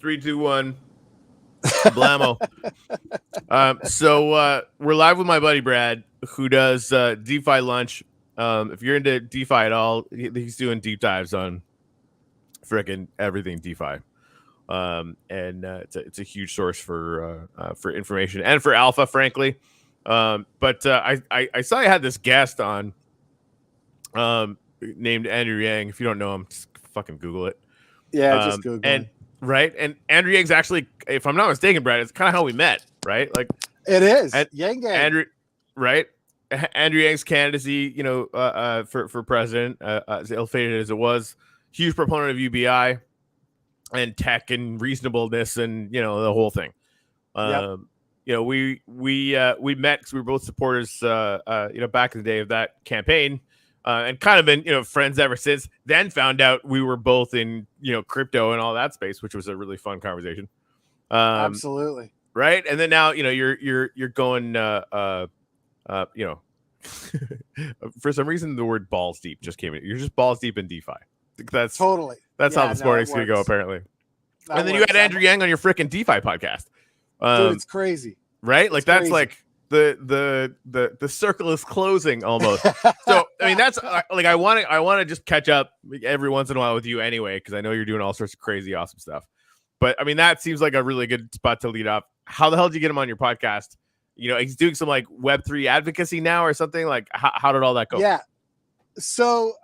3, 2, 1. Blammo. So we're live with my buddy Brad, who does DeFi Lunch. If you're into DeFi at all, he's doing deep dives on freaking everything DeFi. And it's a huge source for information and for alpha, frankly. But I saw you had this guest on named Andrew Yang. If you don't know him, just fucking Google it. Yeah, just Google and him. Right, and Andrew Yang's actually, if I'm not mistaken, Brad, it's kind of how we met, right? Like it is Yang Gang. Andrew, right? Andrew Yang's candidacy, for president, as ill-fated as it was, huge proponent of UBI and tech and reasonableness and the whole thing. Yep. We met because we were both supporters, back in the day of that campaign. And kind of been, friends ever since. Then found out we were both in, crypto and all that space, which was a really fun conversation. Absolutely. Right. And then now, you're going, for some reason, the word balls deep just came in. You're just balls deep in DeFi. That's how this morning's going to go, apparently. And then you had Andrew Yang on your freaking DeFi podcast. Dude, it's crazy. Right. Like that's crazy. Like, the circle is closing almost. So I mean that's like I want to just catch up every once in a while with you anyway, because I know you're doing all sorts of crazy awesome stuff. But I mean that seems like a really good spot to lead off. How the hell did you get him on your podcast? He's doing some like Web3 advocacy now or something. Like how did all that go? Yeah. So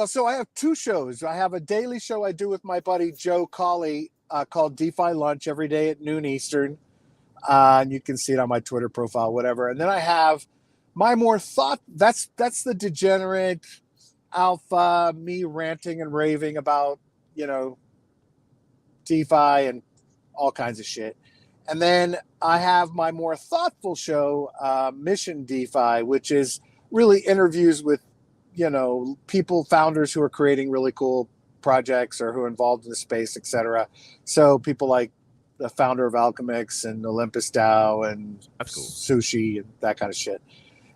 so I have two shows. I have a daily show I do with my buddy Joe Colley called DeFi Lunch every day at noon Eastern. And you can see it on my Twitter profile, whatever. And then I have my more thought. That's the degenerate alpha, me ranting and raving about, DeFi and all kinds of shit. And then I have my more thoughtful show, Mission DeFi, which is really interviews with, people, founders who are creating really cool projects or who are involved in the space, etc. So people like the founder of Alchemix and Olympus DAO and That's cool. Sushi and that kind of shit.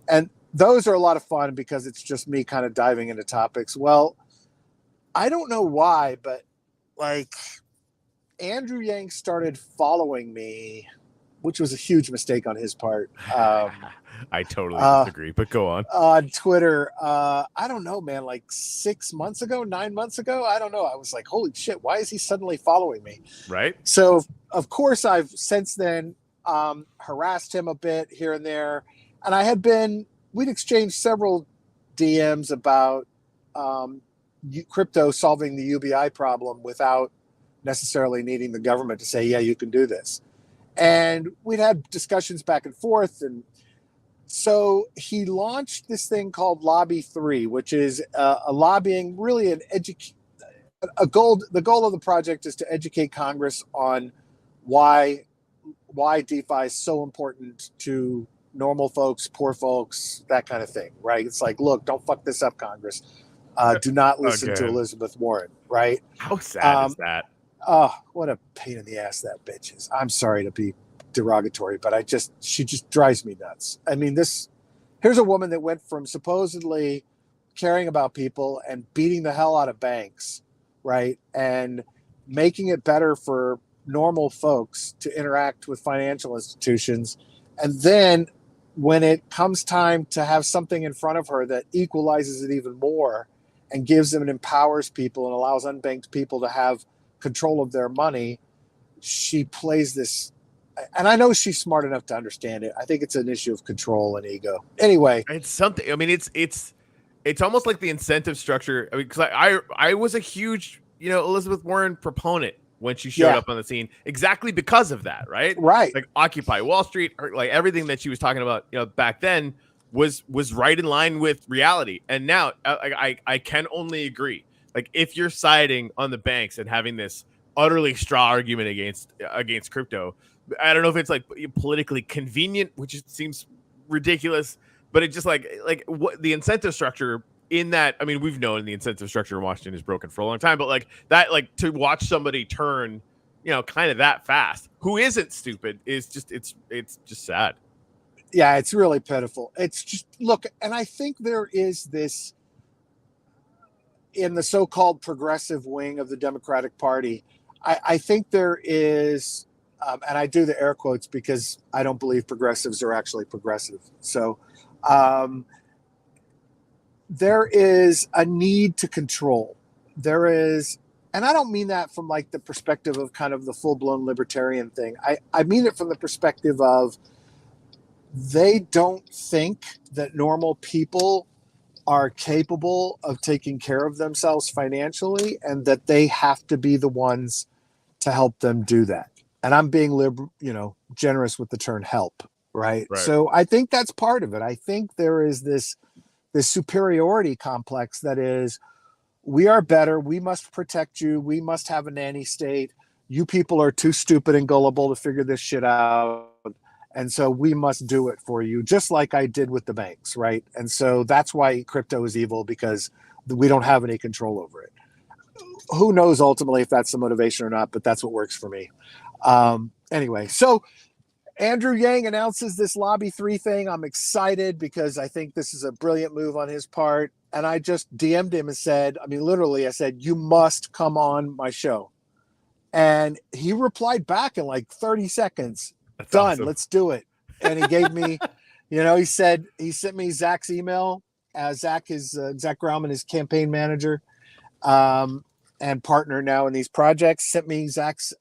And those are a lot of fun because it's just me kind of diving into topics. Well, I don't know why, but like Andrew Yang started following me, which was a huge mistake on his part. I totally disagree, but go on. On Twitter, I don't know, man, like 9 months ago, I don't know. I was like, holy shit, why is he suddenly following me? Right. So, of course, I've since then harassed him a bit here and there. And we'd exchanged several DMs about crypto solving the UBI problem without necessarily needing the government to say, yeah, you can do this. And we'd had discussions back and forth. And so he launched this thing called Lobby 3, which is a lobbying, really the goal of the project is to educate Congress on why DeFi is so important to normal folks, poor folks, that kind of thing, right? It's like, look, don't fuck this up, Congress. Do not listen to Elizabeth Warren, right? How sad is that? Oh, what a pain in the ass that bitch is. I'm sorry to be derogatory, but she just drives me nuts. I mean, here's a woman that went from supposedly caring about people and beating the hell out of banks, right? And making it better for normal folks to interact with financial institutions. And then when it comes time to have something in front of her that equalizes it even more and gives them and empowers people and allows unbanked people to have control of their money, she plays this. And I know she's smart enough to understand it. I think it's an issue of control and ego. Anyway, it's something. I mean, it's almost like the incentive structure. I mean, because I was a huge Elizabeth Warren proponent when she showed up on the scene, exactly because of that, right? Right. Like Occupy Wall Street, like everything that she was talking about, back then was right in line with reality. And now, I can only agree. Like if you're siding on the banks and having this utterly straw argument against crypto. I don't know if it's like politically convenient, which seems ridiculous, but it just like what the incentive structure in that. I mean, we've known the incentive structure in Washington is broken for a long time, but like that, like to watch somebody turn, kind of that fast, who isn't stupid, is just it's just sad. Yeah, it's really pitiful. It's just look, and I think there is this in the so-called progressive wing of the Democratic Party. I think there is, and I do the air quotes because I don't believe progressives are actually progressive. So there is a need to control. There is, and I don't mean that from like the perspective of kind of the full blown libertarian thing. I mean it from the perspective of they don't think that normal people are capable of taking care of themselves financially and that they have to be the ones to help them do that. And I'm being generous with the term help, right? So I think that's part of it. I think there is this superiority complex that is, we are better, we must protect you, we must have a nanny state. You people are too stupid and gullible to figure this shit out. And so we must do it for you, just like I did with the banks, right? And so that's why crypto is evil, because we don't have any control over it. Who knows ultimately if that's the motivation or not, but that's what works for me. Anyway, so Andrew Yang announces this Lobby 3 thing. I'm excited because I think this is a brilliant move on his part. And I just DM'd him and said, I mean, literally, I said, you must come on my show. And he replied back in like 30 seconds. That's done. Awesome. Let's do it. And he gave me, he sent me Zach's email. Zach Grauman, his campaign manager and partner now in these projects, sent me Zach's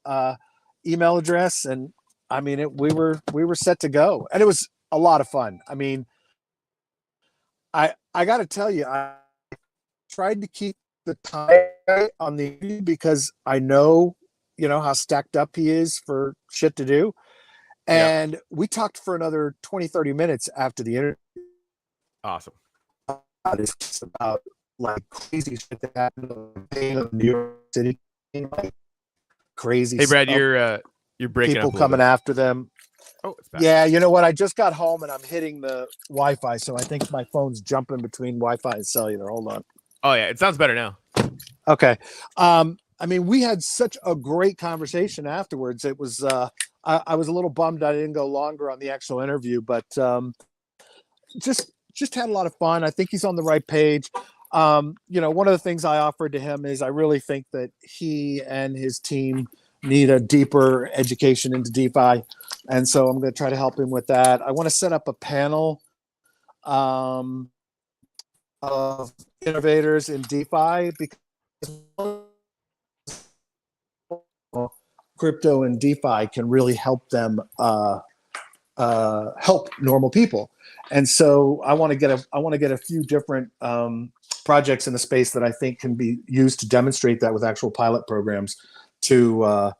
email address. And I mean, we were set to go. And it was a lot of fun. I mean, I got to tell you, I tried to keep the time on the because I know, how stacked up he is for shit to do. And we talked for another 20, 30 minutes after the interview. Awesome. It's about like crazy shit that happened in New York City. Like crazy Hey, Brad, stuff. You're breaking people up coming after them. Oh, it's back. Yeah, you know what? I just got home and I'm hitting the Wi-Fi, so I think my phone's jumping between Wi-Fi and cellular. Hold on. Oh yeah, it sounds better now. Okay. I mean, we had such a great conversation afterwards. It was I was a little bummed I didn't go longer on the actual interview, but just had a lot of fun. I think he's on the right page. One of the things I offered to him is I really think that he and his team need a deeper education into DeFi. And so I'm going to try to help him with that. I want to set up a panel of innovators in DeFi because crypto and DeFi can really help them help normal people. And so I want to get a few different projects in the space that I think can be used to demonstrate that with actual pilot programs to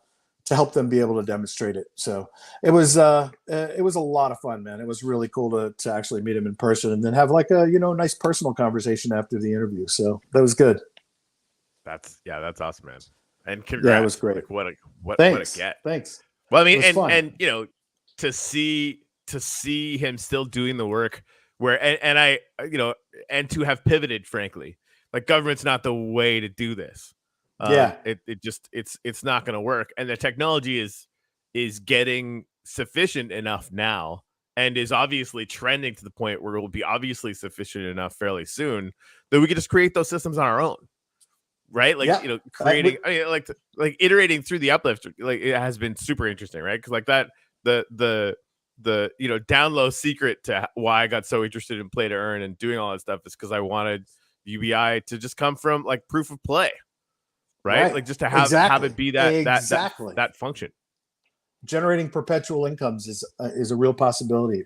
help them be able to demonstrate it. So it was a lot of fun, man. It was really cool to actually meet him in person and then have like a nice personal conversation after the interview. So that was good. That's awesome, man. And congrats. Yeah, it was great. Like, what a get. Thanks. Well, I mean, and to see him still doing the work where and I and to have pivoted, frankly, like government's not the way to do this. It's not going to work, and the technology is getting sufficient enough now, and is obviously trending to the point where it will be obviously sufficient enough fairly soon that we can just create those systems on our own. Right, like creating, like iterating through the uplift, like it has been super interesting, right? Because like that, the down low secret to why I got so interested in play to earn and doing all that stuff is because I wanted UBI to just come from like proof of play, right? Like just to have it be that function. Generating perpetual incomes is a real possibility,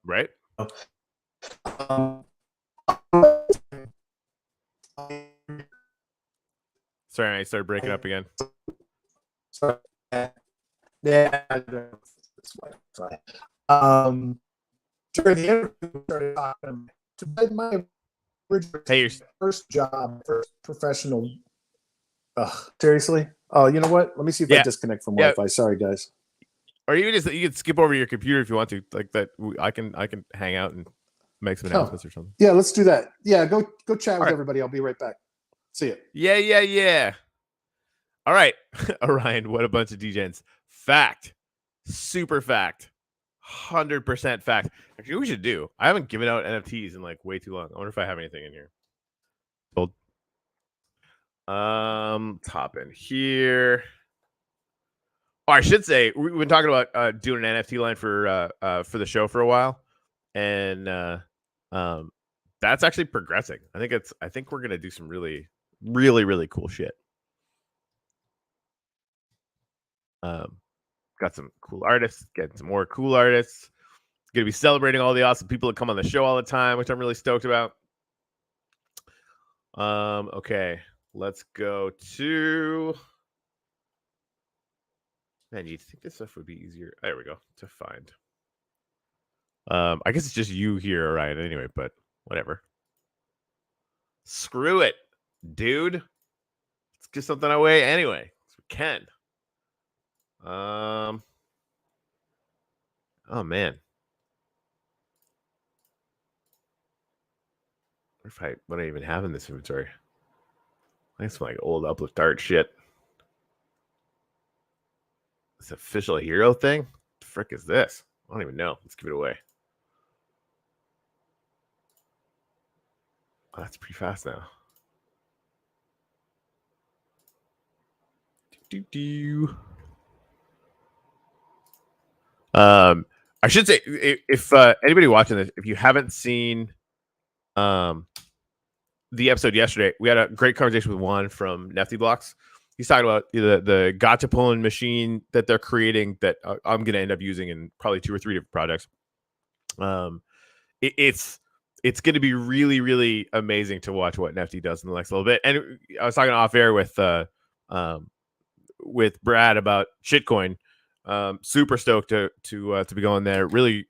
right? Sorry, I started breaking up again. Yeah. During the interview, we started talking to my first job, first professional. Seriously? Oh, you know what? Let me see if I disconnect from Wi-Fi. Sorry, guys. Or you can skip over your computer if you want to. Like that, I can hang out and make some announcements or something. Yeah, let's do that. Yeah, go chat with everybody. I'll be right back. See you. Yeah. All right, Orion, what a bunch of degens. Fact. Super fact. 100% fact. Actually, what we should do, I haven't given out NFTs in like way too long. I wonder if I have anything in here. Hold. Top in here. Oh, I should say we've been talking about doing an NFT line for the show for a while, and that's actually progressing. I think we're gonna do some really, really, really cool shit. Got some cool artists, getting some more cool artists. Gonna be celebrating all the awesome people that come on the show all the time, which I'm really stoked about. Okay, let's go to. Man, you'd think this stuff would be easier. There we go to find. I guess it's just you here, Ryan. Anyway, but whatever. Screw it, dude. Let's get something away anyway. We can. Oh man. What I even have in this inventory? I think some like old uplift art shit. This official hero thing? What the frick is this? I don't even know. Let's give it away. Oh, that's pretty fast now. I should say if anybody watching this, if you haven't seen the episode yesterday, we had a great conversation with Juan from Nefty Blocks. He's talking about the gotcha pulling machine that they're creating that I'm going to end up using in probably 2 or 3 different projects. It's going to be really, really amazing to watch what Nefty does in the next little bit. And I was talking off air with Brad about shitcoin. Super stoked to be going there. Really,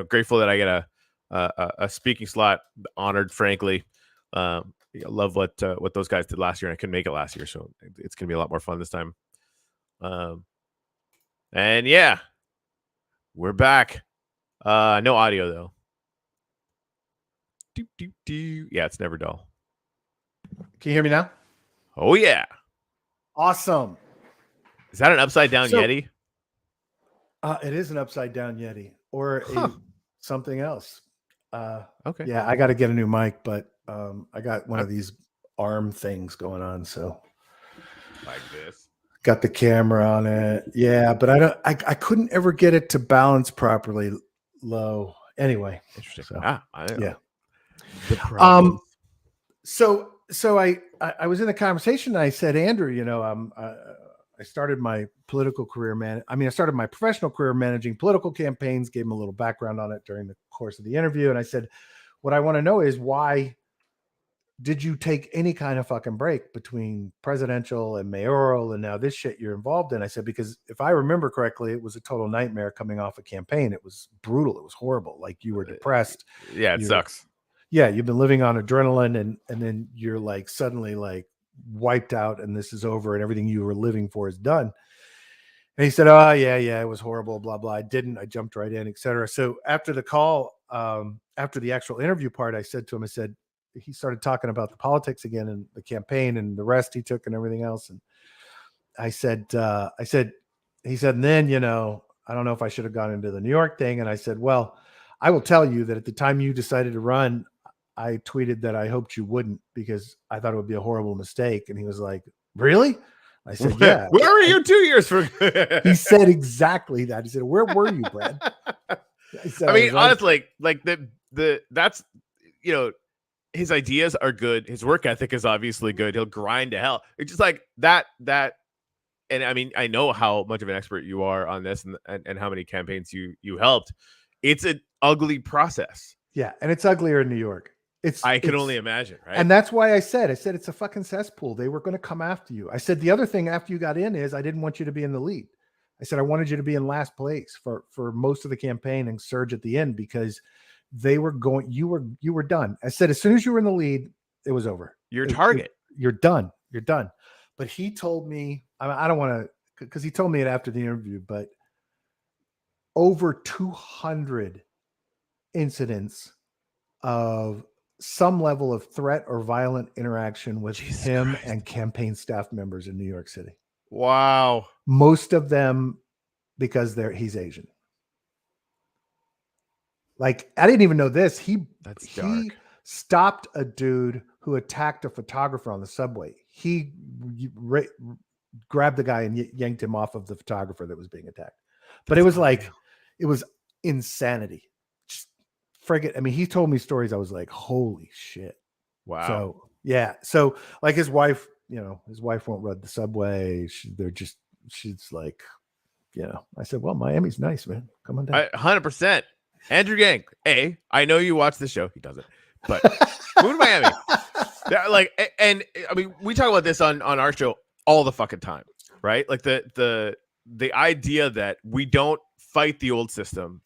grateful that I get a speaking slot. Honored, frankly. I love what those guys did last year, and I couldn't make it last year, so it's gonna be a lot more fun this time. And yeah, we're back. No audio though. Yeah, it's never dull. Can you hear me now? Oh yeah. Awesome. Is that an upside down Yeti? It is an upside down Yeti or something else. Okay. Yeah, I got to get a new mic, but I got one of these arm things going on, so like this. Got the camera on it. Yeah, but I couldn't ever get it to balance properly low. Anyway, interesting. So, yeah. So I was in the conversation and I said, Andrew, I started my political career, I started my professional career managing political campaigns, gave him a little background on it during the course of the interview. And I said, what I want to know is why did you take any kind of fucking break between presidential and mayoral and now this shit you're involved in? I said, because if I remember correctly, it was a total nightmare coming off a campaign. It was brutal. It was horrible. Like you were depressed. Yeah, it sucks. Yeah, you've been living on adrenaline and then you're like suddenly like wiped out and this is over and everything you were living for is done. And he said, oh yeah, it was horrible, blah, blah. I jumped right in, etc. So after the call, after the actual interview part, I said to him, he started talking about the politics again and the campaign and the rest he took and everything else. And he said, and then, I don't know if I should have gone into the New York thing. And I said, well, I will tell you that at the time you decided to run, I tweeted that I hoped you wouldn't because I thought it would be a horrible mistake. And he was like, really? I said, yeah. Where were you 2 years from? He said exactly that. He said, where were you, Brad? Honestly, like that's, his ideas are good. His work ethic is obviously good. He'll grind to hell. It's just like that. And I know how much of an expert you are on this and how many campaigns you helped. It's an ugly process. Yeah. And it's uglier in New York. I can only imagine, right? And that's why I said it's a fucking cesspool. They were going to come after you. I said, the other thing after you got in is I didn't want you to be in the lead. I said, I wanted you to be in last place for most of the campaign and surge at the end because they were going, you were done. I said, as soon as you were in the lead, it was over. Your target. You're done. You're done. But he told me, I don't want to, because he told me it after the interview, but over 200 incidents of some level of threat or violent interaction with him and campaign staff members in New York City. Wow. Most of them because he's Asian. Like, I didn't even know this. He stopped a dude who attacked a photographer on the subway. He grabbed the guy and yanked him off of the photographer that was being attacked. But it was like, it was insanity. Just friggin', I mean, he told me stories. I was like, holy shit. Wow. So yeah. So like his wife, his wife won't ride the subway. She's like, I said, well, Miami's nice, man. Come on down. 100%. Andrew Gang, I know you watch the show. He doesn't, but move to Miami. Like, and I mean, we talk about this on our show all the fucking time, right? Like the idea that we don't fight the old system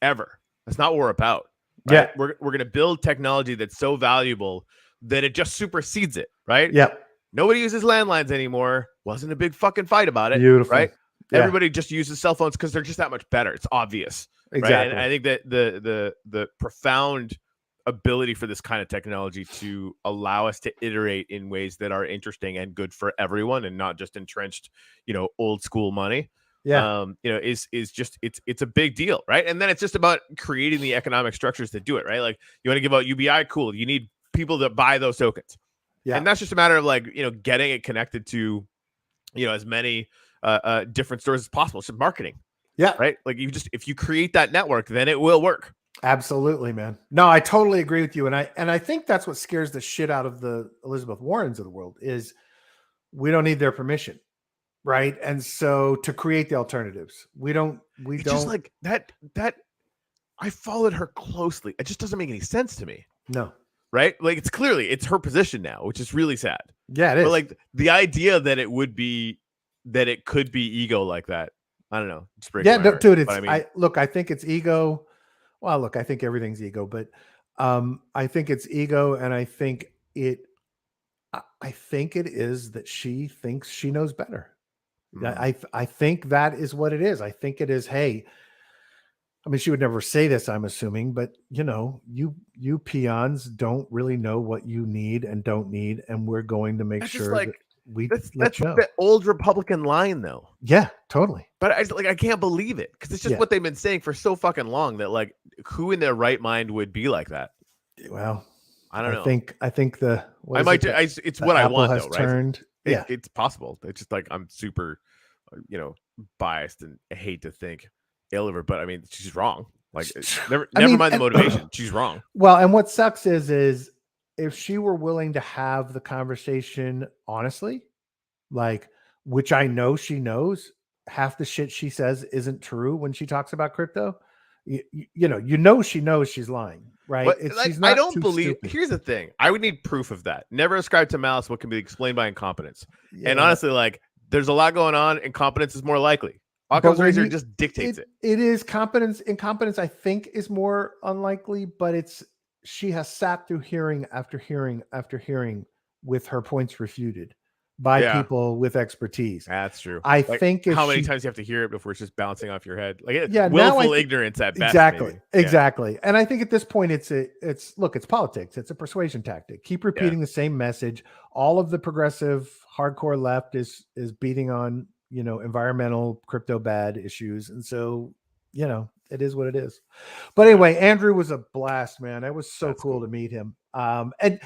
ever. That's not what we're about. Right? Yeah. We're going to build technology that's so valuable that it just supersedes it, right? Yeah. Nobody uses landlines anymore. Wasn't a big fucking fight about it. Beautiful. Right? Yeah. Everybody just uses cell phones because they're just that much better. It's obvious. Exactly. Right? And I think that the profound ability for this kind of technology to allow us to iterate in ways that are interesting and good for everyone and not just entrenched, old school money. Yeah. Is just it's a big deal, right? And then it's just about creating the economic structures that do it, right? Like you want to give out UBI, cool. You need people that buy those tokens. Yeah. And that's just a matter of like, getting it connected to, as many different stores as possible. It's just marketing. Yeah. Right. Like if you create that network, then it will work. Absolutely, man. No, I totally agree with you. And I think that's what scares the shit out of the Elizabeth Warrens of the world is we don't need their permission. Right. And so to create the alternatives, we don't just like that I followed her closely. It just doesn't make any sense to me. No. Right. Like it's her position now, which is really sad. Yeah, it is. But like the idea that it could be ego like that. I don't know. Yeah, no, dude. It's I I think it's ego. Well, look, I think everything's ego, but I think it's ego, and I think it is that she thinks she knows better. I think that is what it is. I think it is, hey, I mean, she would never say this, I'm assuming, but you peons don't really know what you need and don't need, and we're going to make sure that we that's the old Republican line though. Yeah, totally. But I can't believe it because it's just what they've been saying for so fucking long that like who in their right mind would be like that? Well, I don't know. I think it's what I want though, right? Turned. Yeah, it's possible. It's just like I'm super, biased and I hate to think ill of her, but I mean she's wrong. Like never mind the motivation. She's wrong. Well, and what sucks is if she were willing to have the conversation honestly, like, which I know she knows, half the shit she says isn't true when she talks about crypto. She knows she's lying, right? She's not. I don't believe. Stupid. Here's the thing: I would need proof of that. Never ascribe to malice what can be explained by incompetence. Yeah. And honestly, like, there's a lot going on. Incompetence is more likely. Occam's razor just dictates it. It is competence. Incompetence, I think, is more unlikely, but she has sat through hearing after hearing after hearing with her points refuted by people with expertise. That's true. I think how many times you have to hear it before it's just bouncing off your head? Like willful ignorance at best. Exactly. And I think at this point it's politics. It's a persuasion tactic. Keep repeating the same message. All of the progressive hardcore left is beating on, environmental crypto bad issues. And so, it is what it is. But anyway, Andrew was a blast, man. It was so cool to meet him. And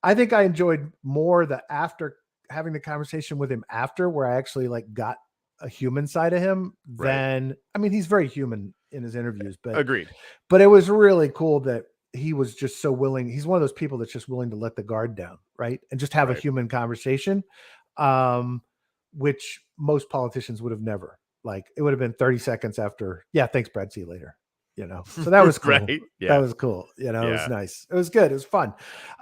I think I enjoyed more after having the conversation with him after, where I actually like got a human side of him than, I mean, he's very human in his interviews, but agreed. But it was really cool that he was just so willing. He's one of those people that's just willing to let the guard down, right? And just have a human conversation, which most politicians would have never. Like, it would have been 30 seconds after, thanks, Brad, see you later. So that was cool. Right? Yeah. That was cool. It was nice. It was good. It was fun.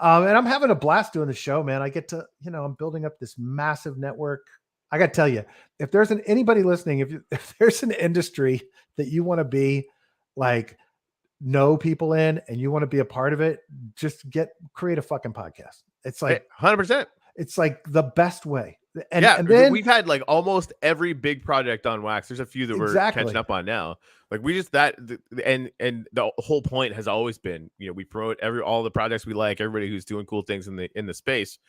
And I'm having a blast doing the show, man. I get to, I'm building up this massive network. I got to tell you, if there's anybody listening, if there's an industry that you want to be like, know people in, and you want to be a part of it, just create a fucking podcast. It's like 100%. It's like the best way. And then we've had like almost every big project on Wax. There's a few that we're catching up on now. Like we just and the whole point has always been, we promote all the projects we like, everybody who's doing cool things in the space.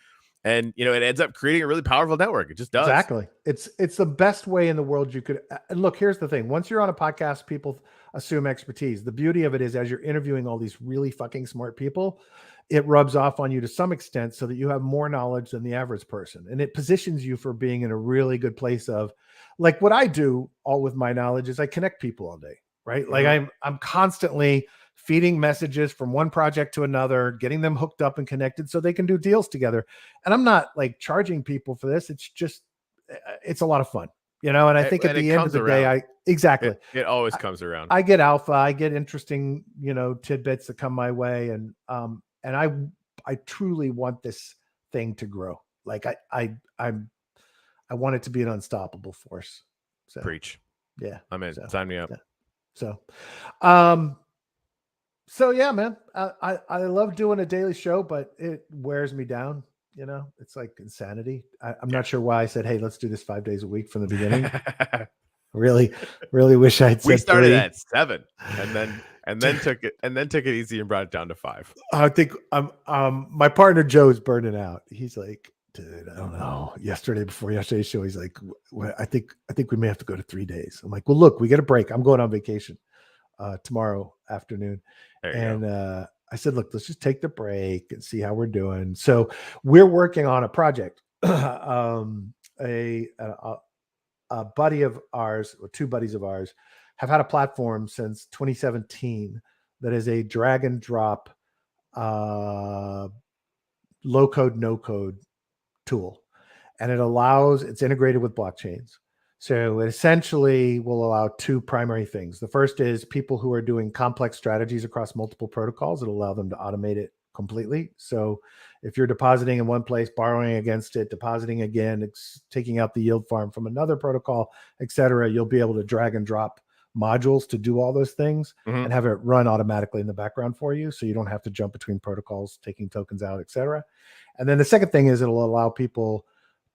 And it ends up creating a really powerful network. It just does. Exactly. It's the best way in the world you could. And look, here's the thing. Once you're on a podcast, people assume expertise. The beauty of it is, as you're interviewing all these really fucking smart people, it rubs off on you to some extent so that you have more knowledge than the average person. And it positions you for being in a really good place of, like, what I do all with my knowledge is I connect people all day, right? Like I'm constantly feeding messages from one project to another, getting them hooked up and connected so they can do deals together. And I'm not like charging people for this. It's just, it's a lot of fun, you know? And I think at the end of the day, exactly. It always comes around. I get alpha, I get interesting, you know, tidbits that come my way. And I truly want this thing to grow. Like I want it to be an unstoppable force. So, Preach. Yeah. I'm in. Sign me up. Yeah. So yeah, man, I love doing a daily show, but it wears me down. You know, it's like insanity. I'm not sure why I said, hey, let's do this 5 days a week from the beginning. really wish I'd said we started 3. at 7 and then took it easy and brought it down to 5. I think my partner Joe's burning out. He's like, dude, I don't know. Before yesterday's show, he's like, I think we may have to go to 3 days. I'm like, well, look, we get a break. I'm going on vacation tomorrow afternoon. And I said, look, let's just take the break and see how we're doing. So we're working on a project. A buddy of ours, or 2 buddies of ours, have had a platform since 2017 that is a drag and drop low code, no code tool. And it's integrated with blockchains. So it essentially will allow 2 primary things. The first is people who are doing complex strategies across multiple protocols. It'll allow them to automate it completely. So if you're depositing in one place, borrowing against it, depositing again, taking out the yield farm from another protocol, etc., you'll be able to drag and drop modules to do all those things and have it run automatically in the background for you. So you don't have to jump between protocols, taking tokens out, etc. And then the second thing is it'll allow people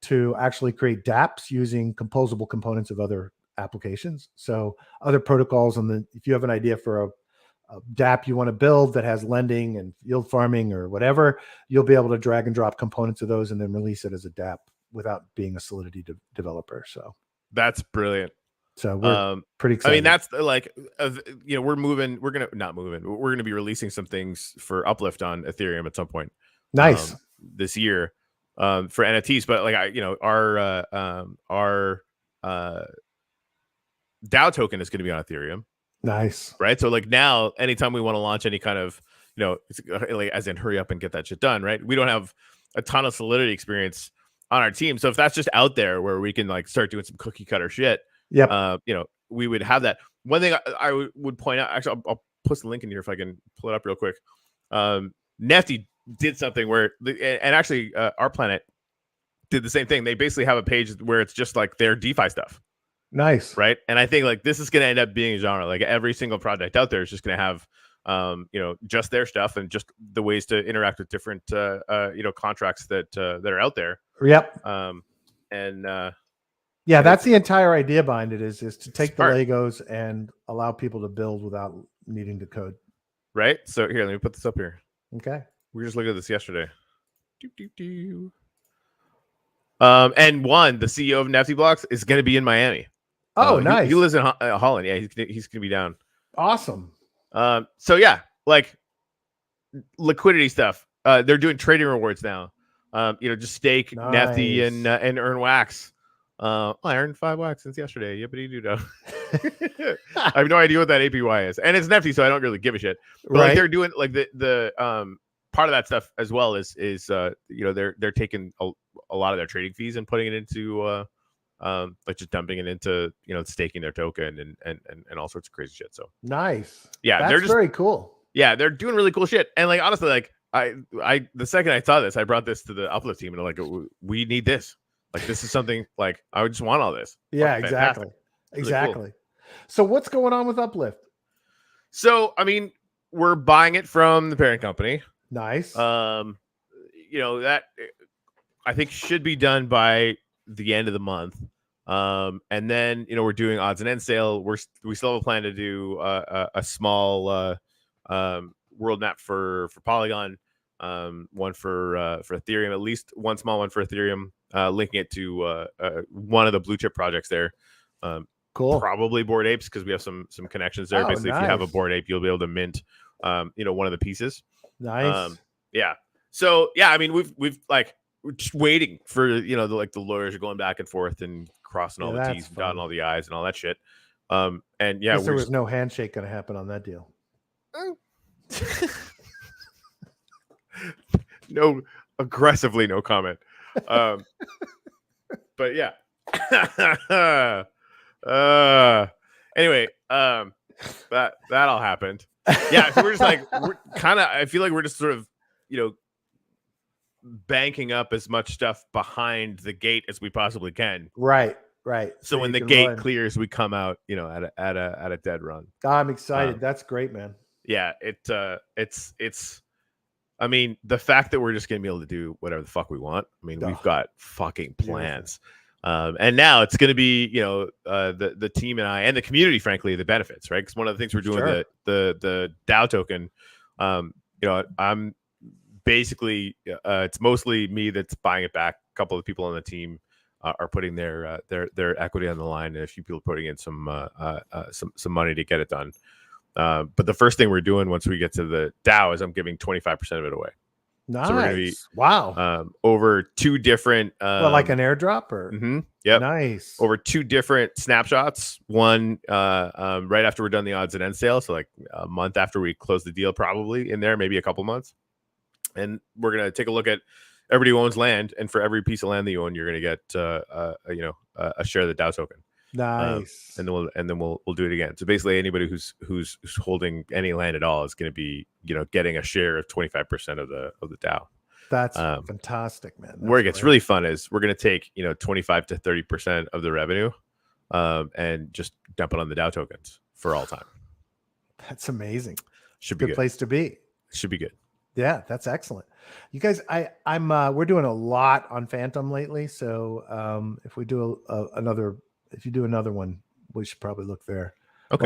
to actually create dApps using composable components of other applications. So other protocols, and if you have an idea for a dApp you want to build that has lending and yield farming or whatever, you'll be able to drag and drop components of those and then release it as a dApp without being a Solidity developer. So that's brilliant. So we're pretty excited. I mean, that's like, you know, we're going to be releasing some things for Uplift on Ethereum at some point. Nice. This year. For NFTs, but like our DAO token is going to be on Ethereum. Nice. Right. So like now, anytime we want to launch any kind of, you know, like, as in hurry up and get that shit done. Right. We don't have a ton of Solidity experience on our team. So if that's just out there where we can like start doing some cookie cutter shit, you know, we would have that. One thing I would point out, actually, I'll post the link in here if I can pull it up real quick. Nefty did something where, and actually Our Planet did the same thing. They basically have a page where it's just like their DeFi stuff. Nice. Right. And I think like this is going to end up being a genre. Like every single project out there is just going to have, you know, just their stuff and just the ways to interact with different, you know, contracts that are out there. Yep. Yeah, that's the entire idea behind it is to take smart. The Legos and allow people to build without needing to code. Right. So here, let me put this up here. Okay. We were just looking at this yesterday. And the CEO of Nefty Blocks is going to be in Miami. Oh, nice. He lives in Holland. Yeah, he's going to be down. Awesome. So yeah, like liquidity stuff. They're doing trading rewards now. You know, just stake Nefty and earn wax. I earned 5 wax since yesterday. Yippity doo do. I have no idea what that APY is, and it's Nefty, so I don't really give a shit. But like they're doing like the part of that stuff as well is you know, they're taking a lot of their trading fees and putting it into like just dumping it into, you know, staking their token and all sorts of crazy shit. So nice. Yeah, that's they're just very cool. Yeah, they're doing really cool shit. And like honestly, like I the second I saw this, I brought this to the Uplift team and like, we need this. Like this is something like I would just want all this. Yeah, exactly. Exactly. Really cool. So what's going on with Uplift? So I mean, we're buying it from the parent company. Nice. You know, that I think should be done by the end of the month. And then, you know, we're doing odds and end sale. We still have a plan to do a small world map for Polygon, one for Ethereum, at least one small one for Ethereum, linking it to one of the blue chip projects there. Cool. Probably Bored Apes, because we have some connections there. Basically, if you have a Bored Ape, you'll be able to mint you know, one of the pieces. Nice. Yeah. So yeah, I mean, we've like we're just waiting for the lawyers are going back and forth and crossing all the that's T's and dotting fun. all the I's and all that shit. And yeah, Guess there we're was no handshake going to happen on that deal. no aggressively no comment. But yeah. Anyway, that all happened. Yeah, so we're just like we're kind of. I feel like we're just sort of banking up as much stuff behind the gate as we possibly can. Right. So when the gate clears, we come out, at a dead run. I'm excited. That's great, man. Yeah, it's. I mean, the fact that we're just gonna be able to do whatever the fuck we want. I mean, we've got fucking plans. And now it's going to be, the team and I and the community, frankly, the benefits, right? Because one of the things we're doing, the DAO token, I'm basically, it's mostly me that's buying it back. A couple of people on the team are putting their equity on the line, and a few people putting in some money to get it done. But the first thing we're doing once we get to the DAO is I'm giving 25% of it away. Nice. So we're gonna be, wow. Over two different like an airdrop or yep. Nice. Over two different snapshots. One right after we're done the odds and end sale, so like a month after we close the deal, probably in there, maybe a couple months. And we're gonna take a look at everybody who owns land, and for every piece of land that you own, you're gonna get a share of the DAO token. Nice. And then we'll do it again. So basically, anybody who's holding any land at all is going to be getting a share of 25% of the DAO. That's fantastic, man. Where it gets really fun is we're going to take 25 to 30% of the revenue, and just dump it on the DAO tokens for all time. That's amazing. Should be good place to be. Should be good. Yeah, that's excellent. You guys, I'm we're doing a lot on Phantom lately. So if we do another. If you do another one, we should probably look there. Okay.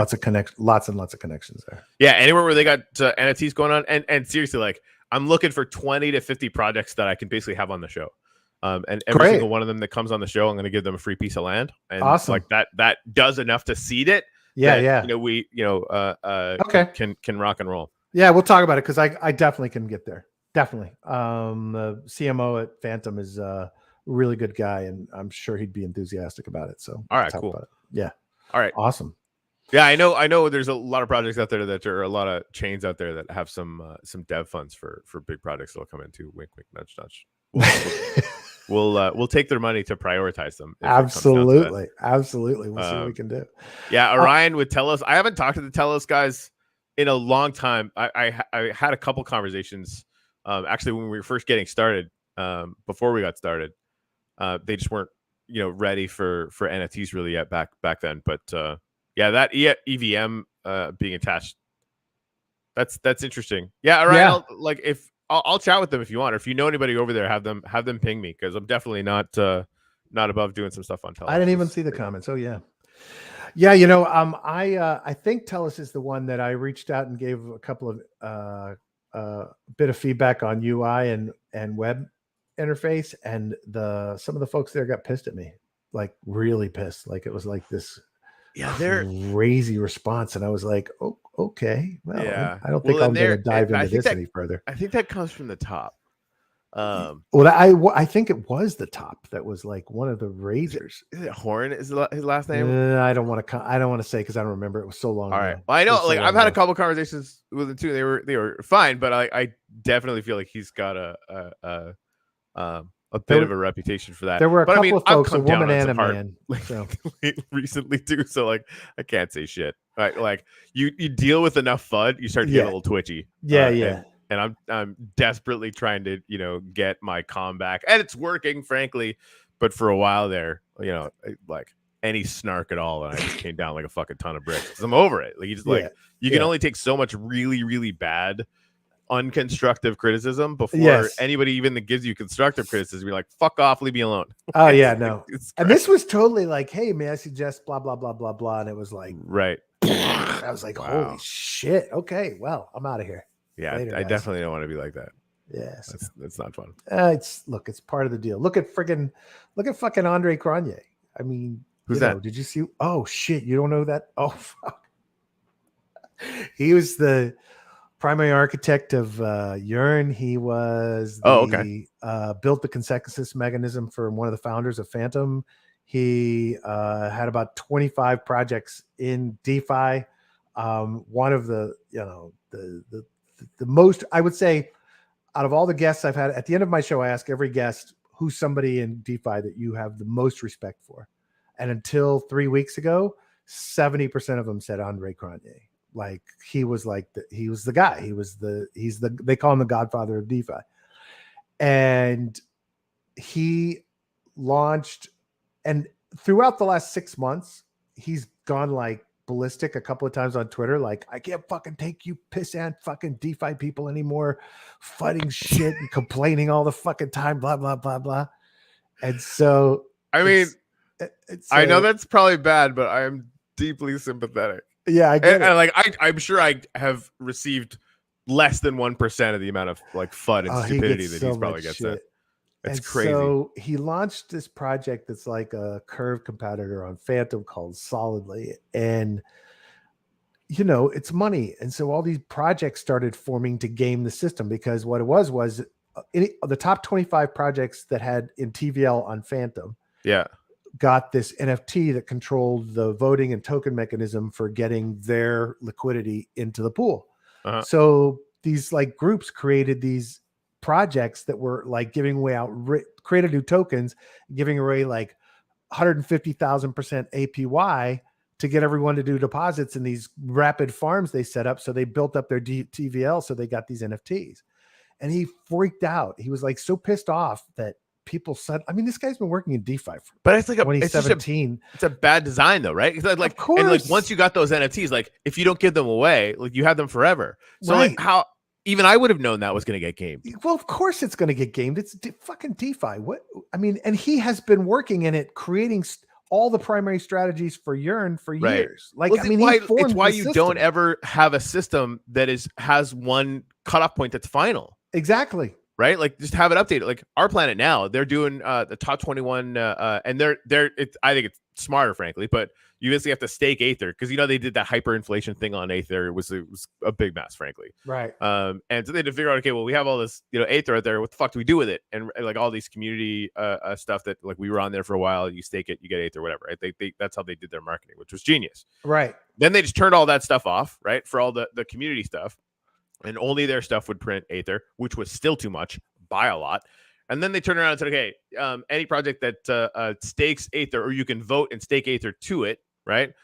Lots and lots of connections there. Yeah, anywhere where they got NFTs going on, and seriously, like I'm looking for 20 to 50 projects that I can basically have on the show. And every single one of them that comes on the show, I'm going to give them a free piece of land. And awesome. Like that does enough to seed it. Yeah. We can rock and roll. Yeah, we'll talk about it because I definitely can get there. Definitely. The CMO at Phantom is really good guy, and I'm sure he'd be enthusiastic about it. So all right, cool. Yeah. All right. Awesome. Yeah, I know there's a lot of projects out there that are a lot of chains out there that have some dev funds for big projects that'll come into. Wink, wink, nudge, nudge. We'll take their money to prioritize them. Absolutely. We'll see what we can do. Yeah, Orion with Telos. I haven't talked to the Telos guys in a long time. I had a couple conversations actually when we were first getting started, before we got started. They just weren't, ready for NFTs really yet back then. But yeah, that EVM being attached, that's interesting. Yeah, all right. Yeah. I'll chat with them if you want, or if you know anybody over there, have them ping me, because I'm definitely not above doing some stuff on Telos. I didn't even see the comments. Oh yeah. I think Telos is the one that I reached out and gave a couple of bit of feedback on UI and web interface, and some of the folks there got pissed at me, like really pissed. Like it was like this crazy response, and I was like, oh, okay, well, yeah. I don't think I'm going to dive into this any further. I think that comes from the top. I think it was the top that was like one of the razors. Is it Horn? Is his last name? I don't want to say because I don't remember. It was so long. All right. Well, I know. Like I've had a couple conversations with him too. They were fine, but I definitely feel like he's got a bit of a reputation for that. There were a couple of folks, a woman and a man, recently too. So like, I can't say shit. Right? Like you deal with enough FUD, you start to get a little twitchy. Yeah. And I'm desperately trying to get my calm back, and it's working, frankly. But for a while there, like any snark at all, and I just came down like a fucking ton of bricks. 'Cause I'm over it. Like you can only take so much really, really bad, unconstructive criticism before anybody even that gives you constructive criticism, you're like, fuck off, leave me alone. Oh yeah, no. And this was totally like, hey, may I suggest blah blah blah blah blah, and it was like, right. I was like, holy shit. Okay, well, I'm out of here. Yeah, later, I definitely don't want to be like that. Yes, that's not fun. It's part of the deal. Look at fucking Andre Cronje. I mean, who's that? Did you see? Oh shit, you don't know that? Oh fuck. He was the primary architect of Yearn. He was Okay. Built the consensus mechanism for one of the founders of Phantom. He had about 25 projects in DeFi. One of the most, I would say, out of all the guests I've had, at the end of my show, I ask every guest who's somebody in DeFi that you have the most respect for. And until 3 weeks ago, 70% of them said Andre Cronje. Like he was the guy. They call him the godfather of DeFi. And he launched, and throughout the last 6 months, he's gone like ballistic a couple of times on Twitter. Like, I can't fucking take you pissant fucking DeFi people anymore, fighting shit and complaining all the fucking time, blah, blah, blah, blah. And so, I mean, I know that's probably bad, but I am deeply sympathetic. Yeah, I get it. And I'm sure I have received less than 1% of the amount of like FUD and stupidity that he's probably gets at. It's crazy. So he launched this project that's like a Curve competitor on Phantom called Solidly, and it's money. And so all these projects started forming to game the system, because what it was the top 25 projects that had in TVL on Phantom. Yeah. Got this NFT that controlled the voting and token mechanism for getting their liquidity into the pool. Uh-huh. So these like groups created these projects that were like giving away created new tokens, giving away like 150,000% APY to get everyone to do deposits in these rapid farms they set up. So they built up their TVL. So they got these NFTs, and he freaked out. He was like so pissed off that people said, I mean, this guy's been working in DeFi but it's like 2017. It's a bad design though, right? Like, of course. And like once you got those NFTs, like if you don't give them away, like you have them forever. So right. Like how even I would have known that was going to get gamed. Well, of course it's going to get gamed. It's fucking DeFi. What I mean, and he has been working in it, creating all the primary strategies for Yearn for years. Like, well, I mean, it's why you don't ever have a system that has one cutoff point that's final. Exactly. Right, like just have it updated. Like our planet now, they're doing the top 21, and they're. I think it's smarter, frankly, but you basically have to stake Aether because they did that hyperinflation thing on Aether. It was a big mess, frankly. Right. And so they had to figure out, okay, well, we have all this Aether out there. What the fuck do we do with it? And like all these community stuff that like we were on there for a while. You stake it, you get Aether, whatever. Right? They that's how they did their marketing, which was genius. Right. Then they just turned all that stuff off, right, for all the community stuff. And only their stuff would print Aether, which was still too much by a lot. And then they turned around and said, okay, any project that stakes Aether, or you can vote and stake Aether to it, right,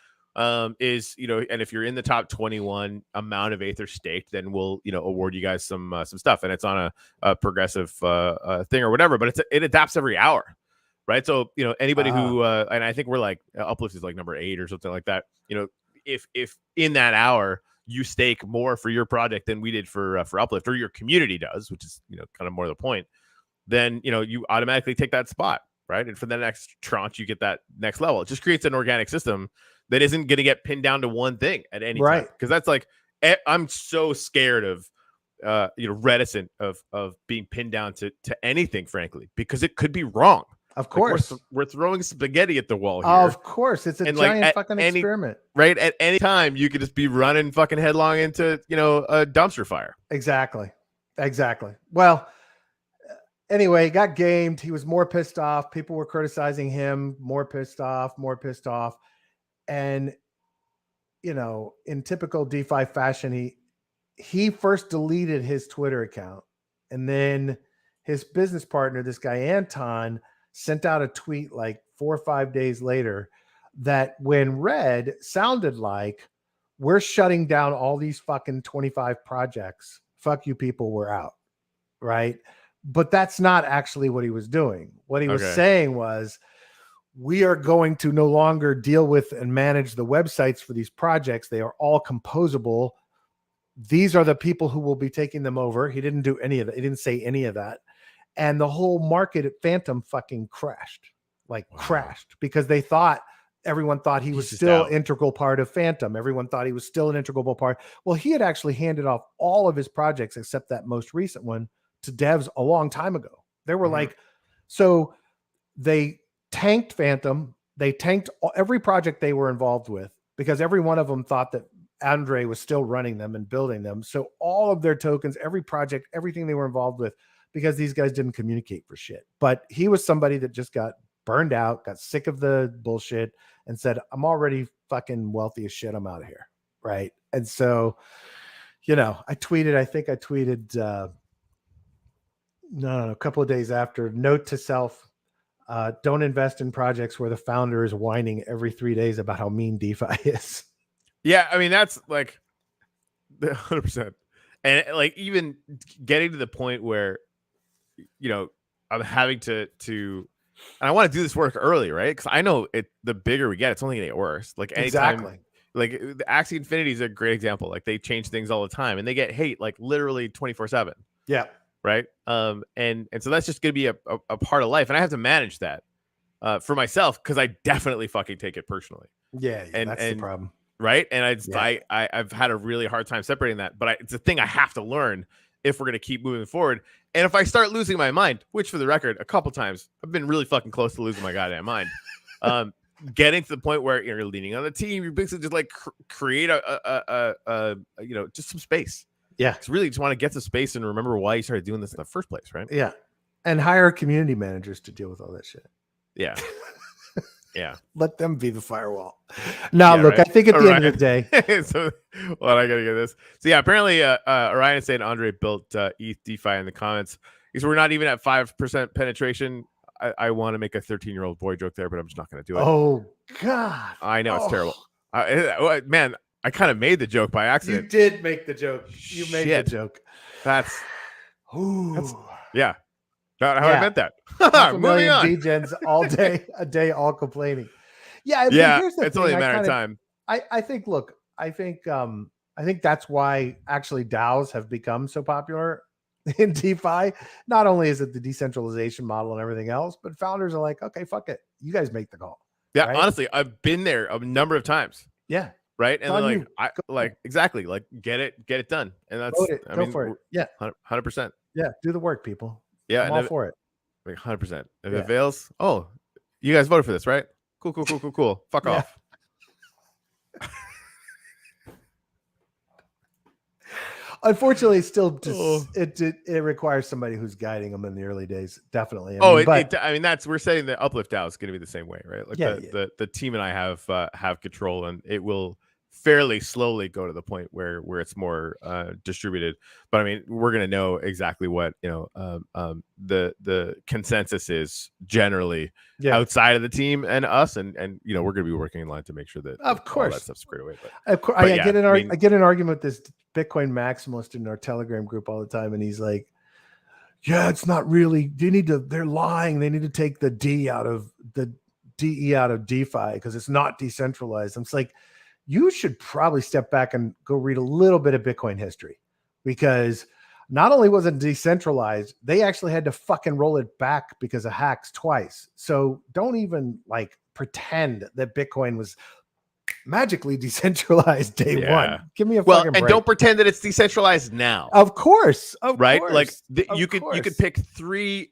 is, and if you're in the top 21 amount of Aether staked, then we'll, award you guys some stuff. And it's on a progressive thing or whatever, but it adapts every hour, right? So, anybody who, and I think we're like, Uplift is like number 8 or something like that. If in that hour, you stake more for your project than we did for Uplift, or your community does, which is kind of more the point, then you automatically take that spot, right? And for the next tranche, you get that next level. It just creates an organic system that isn't going to get pinned down to one thing at any time. Because that's like, I'm so scared of reticent of being pinned down to anything, frankly, because it could be wrong. Of course. Like we're throwing spaghetti at the wall here. Of course. It's a giant fucking experiment. Right? At any time, you could just be running fucking headlong into, a dumpster fire. Exactly. Well, anyway, he got gamed. He was more pissed off. People were criticizing him. More pissed off. And, in typical DeFi fashion, he first deleted his Twitter account. And then his business partner, this guy, Anton, sent out a tweet like 4 or 5 days later that when read sounded like, we're shutting down all these fucking 25 projects. Fuck you people, we're out. Right. But that's not actually what he was doing. What he was saying was, we are going to no longer deal with and manage the websites for these projects. They are all composable. These are the people who will be taking them over. He didn't do any of that. He didn't say any of that. And the whole market at Phantom fucking crashed, because everyone thought he was still integral part of Phantom. Everyone thought he was still an integral part. Well, he had actually handed off all of his projects except that most recent one to devs a long time ago. They were so they tanked Phantom. They tanked every project they were involved with, because every one of them thought that Andre was still running them and building them. So all of their tokens, every project, everything they were involved with, because these guys didn't communicate for shit. But he was somebody that just got burned out, got sick of the bullshit, and said, I'm already fucking wealthy as shit. I'm out of here. Right. And so, I think I tweeted a couple of days after, note to self, don't invest in projects where the founder is whining every 3 days about how mean DeFi is. Yeah, I mean, that's like 100%. And like even getting to the point where, I'm having to and I want to do this work early, right? Because I know the bigger we get, it's only gonna get worse. Like anytime, Exactly. like the Axie Infinity is a great example. Like they change things all the time and they get hate like literally 24/7. Yeah. Right. And so that's just gonna be a part of life. And I have to manage that for myself because I definitely fucking take it personally. Yeah, that's the problem. Right. And I've had a really hard time separating that, but it's a thing I have to learn if we're going to keep moving forward. And if I start losing my mind, which for the record, a couple times I've been really fucking close to losing my goddamn mind, getting to the point where you're leaning on the team, you're basically just like create just some space. Yeah. It's really just want to get some space and remember why you started doing this in the first place. Right. Yeah. And hire community managers to deal with all that shit. Yeah. Yeah. Let them be the firewall. Now, look, right. I think at the end of the day. So, well, I got to get this. So, yeah, apparently Orion is saying Andre built ETH DeFi in the comments. He said, we're not even at 5% penetration. I want to make a 13-year-old boy joke there, but I'm just not going to do it. Oh, God. I know. It's terrible. Man, I kind of made the joke by accident. You did make the joke. You made the joke. That's yeah. Not how I meant that. Moving on. Degens all day, a day, all complaining. Yeah, it's only a matter of time. I think. Look, I think that's why actually DAOs have become so popular in DeFi. Not only is it the decentralization model and everything else, but founders are like, okay, fuck it, you guys make the call. Yeah, right? Honestly, I've been there a number of times. Yeah. Right. And they're like, exactly, like get it done. And that's go for it. Yeah, 100%. Yeah, do the work, people. Yeah, I'm all for it. Like 100%. If it fails, you guys voted for this, right? Cool. Fuck off. Unfortunately, it requires somebody who's guiding them in the early days. Definitely. We're saying the Uplift DAO is going to be the same way, right? Like the team and I have control, and it will fairly slowly go to the point where it's more distributed. But I mean, we're going to know exactly what the consensus is generally outside of the team and us, and we're going to be working in line to make sure that of course all that stuff's squared away. But of course, I get an argument with this Bitcoin maximalist in our Telegram group all the time, and he's like, "Yeah, it's not really. They're lying. They need to take the DE out of DeFi because it's not decentralized." I'm just like, you should probably step back and go read a little bit of Bitcoin history, because not only was it decentralized, they actually had to fucking roll it back because of hacks twice. So don't even pretend that Bitcoin was magically decentralized day one. Give me a fucking break. And don't pretend that it's decentralized now. Of course, right? Like you could pick three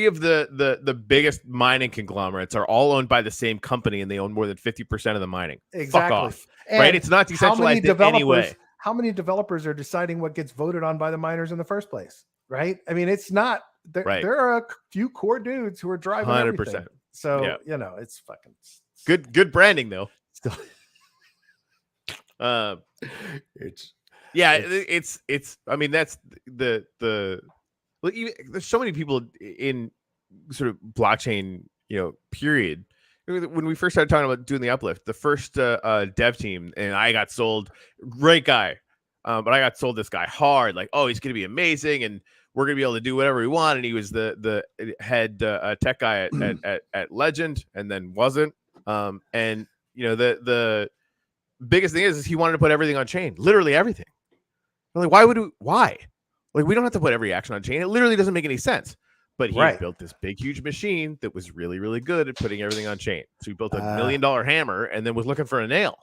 of the biggest mining conglomerates are all owned by the same company, and they own more than 50% of the mining. Exactly. Fuck off. Right? It's not decentralized in any way. How many developers are deciding what gets voted on by the miners in the first place? Right? I mean, it's not. There are a few core dudes who are driving 100%. Everything. So it's fucking good branding though. Still. It's I mean, that's the there's so many people in sort of blockchain period. When we first started talking about doing the Uplift, the first dev team, and I got sold, great guy, but I got sold this guy hard, like, oh, he's gonna be amazing and we're gonna be able to do whatever we want, and he was the head tech guy at Legend, and then wasn't, and the biggest thing is he wanted to put everything on chain, literally everything. We're like, why? Like, we don't have to put every action on chain. It literally doesn't make any sense. But he built this big, huge machine that was really, really good at putting everything on chain. So he built $1 million hammer and then was looking for a nail.